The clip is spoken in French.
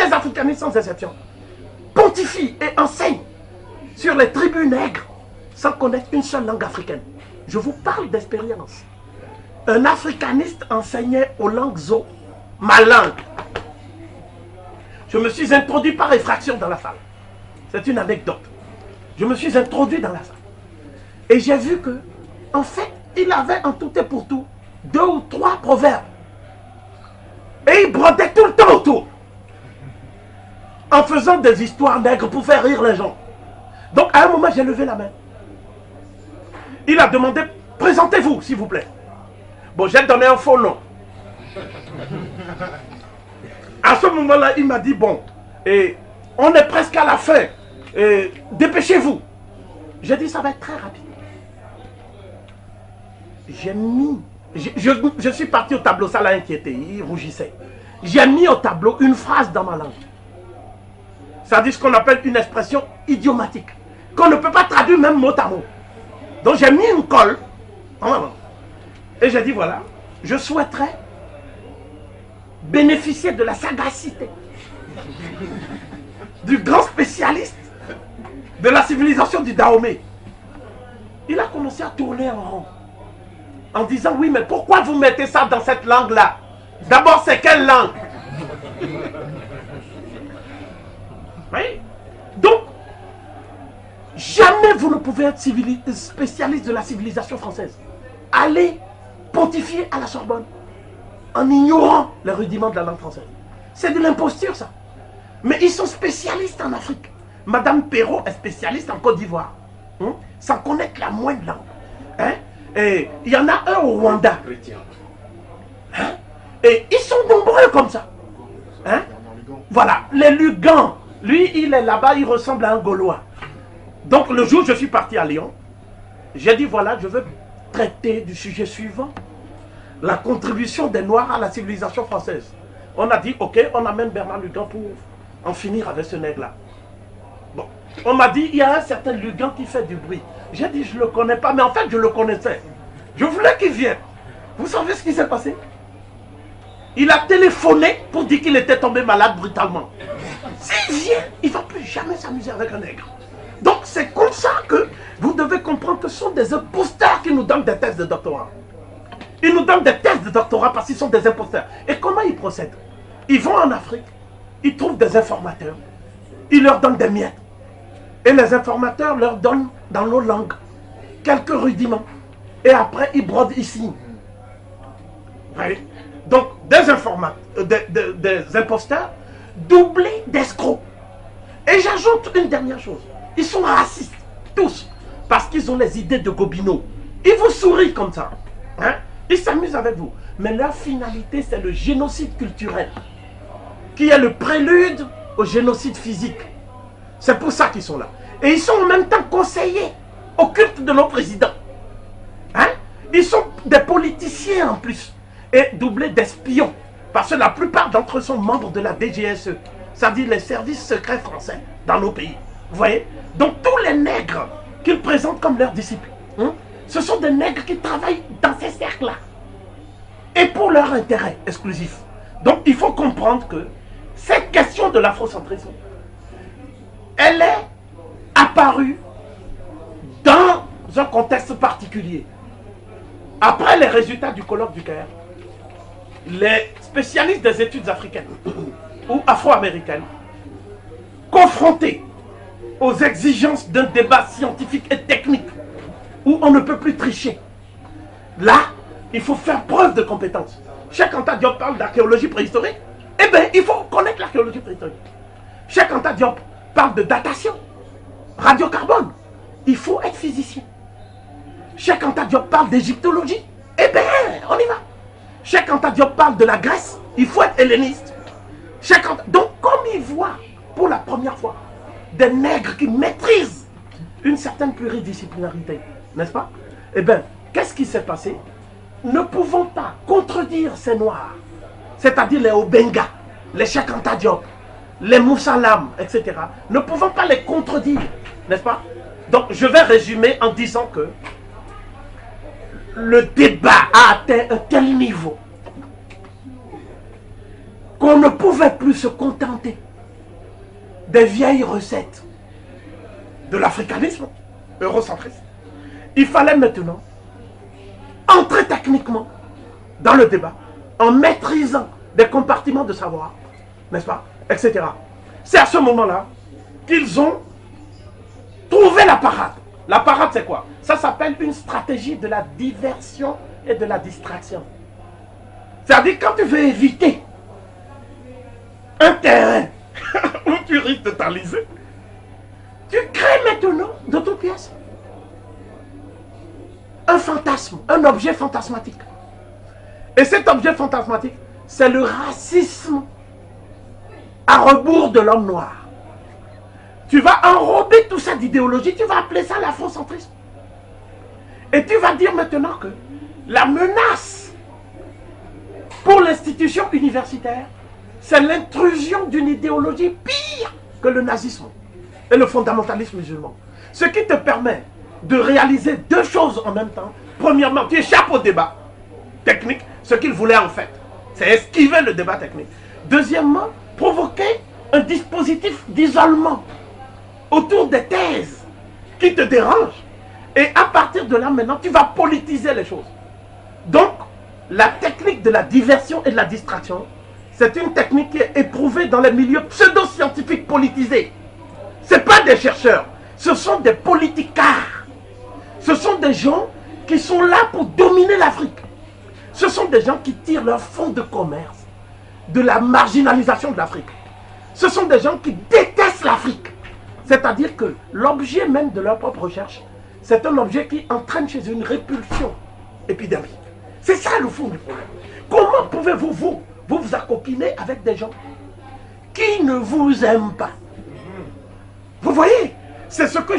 les africanistes sans exception pontifient et enseignent sur les tribus nègres sans connaître une seule langue africaine. Je vous parle d'expérience. Un africaniste enseignait aux langues zo ma langue. Je me suis introduit par effraction dans la salle. C'est une anecdote. Je me suis introduit dans la salle. Et j'ai vu que, en fait, il avait en tout et pour tout 2 ou 3 proverbes. Et il brodait tout le temps autour. En faisant des histoires nègres pour faire rire les gens. Donc à un moment, j'ai levé la main. Il a demandé, présentez-vous, s'il vous plaît. Bon, j'ai donné un faux nom. À ce moment-là, il m'a dit, bon, on est presque à la fin. Dépêchez-vous. J'ai dit, ça va être très rapide. J'ai mis... Je suis parti au tableau, ça l'a inquiété, il rougissait. J'ai mis au tableau une phrase dans ma langue. C'est-à-dire ce qu'on appelle une expression idiomatique, qu'on ne peut pas traduire même mot à mot. Donc j'ai mis une colle en ma langue. Et j'ai dit, voilà, je souhaiterais bénéficier de la sagacité du grand spécialiste de la civilisation du Dahomey. Il a commencé à tourner en rond en disant, oui, mais pourquoi vous mettez ça dans cette langue-là? D'abord, c'est quelle langue? Oui. Donc, jamais vous ne pouvez être spécialiste de la civilisation française. Allez pontifier à la Sorbonne en ignorant les rudiments de la langue française. C'est de l'imposture, ça. Mais ils sont spécialistes en Afrique. Madame Perrault est spécialiste en Côte d'Ivoire, sans connaître la moindre langue. Et il y en a un au Rwanda. Et ils sont nombreux comme ça. Voilà, les Lugans. Lui, il est là-bas, il ressemble à un Gaulois. Donc le jour où je suis parti à Lyon, j'ai dit, voilà, je veux traiter du sujet suivant. La contribution des Noirs à la civilisation française. On a dit, ok, on amène Bernard Lugan pour en finir avec ce nègre-là. Bon, on m'a dit, il y a un certain Lugan qui fait du bruit. J'ai dit, je ne le connais pas, mais en fait, je le connaissais. Je voulais qu'il vienne. Vous savez ce qui s'est passé? Il a téléphoné pour dire qu'il était tombé malade brutalement. S'il vient, il ne va plus jamais s'amuser avec un nègre. Donc, c'est comme ça que vous devez comprendre que ce sont des imposteurs qui nous donnent des thèses de doctorat. Ils nous donnent des thèses de doctorat parce qu'ils sont des imposteurs. Et comment ils procèdent? Ils vont en Afrique, ils trouvent des informateurs, ils leur donnent des miettes. Et les informateurs leur donnent dans nos langues quelques rudiments. Et après, ils brodent ici. Oui. Donc, des imposteurs doublés d'escrocs. Et j'ajoute une dernière chose. Ils sont racistes, tous, parce qu'ils ont les idées de Gobineau. Ils vous sourient comme ça. Ils s'amusent avec vous. Mais leur finalité, c'est le génocide culturel, qui est le prélude au génocide physique. C'est pour ça qu'ils sont là. Et ils sont en même temps conseillers au culte de nos présidents. Ils sont des politiciens en plus. Et doublés d'espions. Parce que la plupart d'entre eux sont membres de la DGSE. C'est-à-dire les services secrets français dans nos pays. Vous voyez? Donc tous les nègres qu'ils présentent comme leurs disciples, ce sont des nègres qui travaillent dans ces cercles-là. Et pour leur intérêt exclusif. Donc il faut comprendre que cette question de l'afrocentrisme, elle est apparue dans un contexte particulier. Après les résultats du colloque du Caire, les spécialistes des études africaines ou afro-américaines, confrontés aux exigences d'un débat scientifique et technique, où on ne peut plus tricher, là, il faut faire preuve de compétence. Cheikh Anta Diop parle d'archéologie préhistorique, eh bien, il faut connaître l'archéologie préhistorique. Cheikh Anta Diop parle de datation, radiocarbone, il faut être physicien. Cheikh Anta Diop parle d'égyptologie, eh bien, on y va. Cheikh Anta Diop parle de la Grèce, il faut être helléniste. Donc, comme il voit pour la première fois des nègres qui maîtrisent une certaine pluridisciplinarité, n'est-ce pas? Eh bien, qu'est-ce qui s'est passé? Ne pouvons pas contredire ces noirs, c'est-à-dire les Obenga, les Cheikh Anta Diop, les Moussalam, etc. Ne pouvons pas les contredire, n'est-ce pas? Donc, je vais résumer en disant que le débat a atteint un tel niveau qu'on ne pouvait plus se contenter des vieilles recettes de l'africanisme eurocentriste. Il fallait maintenant entrer techniquement dans le débat en maîtrisant des compartiments de savoir, n'est-ce pas, etc. C'est à ce moment-là qu'ils ont trouvé la parade. La parade, c'est quoi? Ça s'appelle une stratégie de la diversion et de la distraction. C'est-à-dire quand tu veux éviter un terrain où tu risques de t'enliser, tu crées maintenant de toute pièce un fantasme, un objet fantasmatique. Et cet objet fantasmatique, c'est le racisme à rebours de l'homme noir. Tu vas enrober tout ça d'idéologie, tu vas appeler ça l'afrocentrisme. Et tu vas dire maintenant que la menace pour l'institution universitaire, c'est l'intrusion d'une idéologie pire que le nazisme et le fondamentalisme musulman. Ce qui te permet de réaliser deux choses en même temps. Premièrement, tu échappes au débat technique, ce qu'il voulait en fait, c'est esquiver le débat technique. Deuxièmement, provoquer un dispositif d'isolement autour des thèses qui te dérangent. Et à partir de là, maintenant, tu vas politiser les choses. Donc, la technique de la diversion et de la distraction, c'est une technique qui est éprouvée dans les milieux pseudo-scientifiques politisés. Ce ne sont pas des chercheurs, ce sont des politicards. Ce sont des gens qui sont là pour dominer l'Afrique. Ce sont des gens qui tirent leur fonds de commerce de la marginalisation de l'Afrique. Ce sont des gens qui détestent l'Afrique. C'est-à-dire que l'objet même de leur propre recherche, c'est un objet qui entraîne chez eux une répulsion épidémique. C'est ça le fond du problème. Comment pouvez-vous vous accoquiner avec des gens qui ne vous aiment pas? Vous voyez, c'est ce que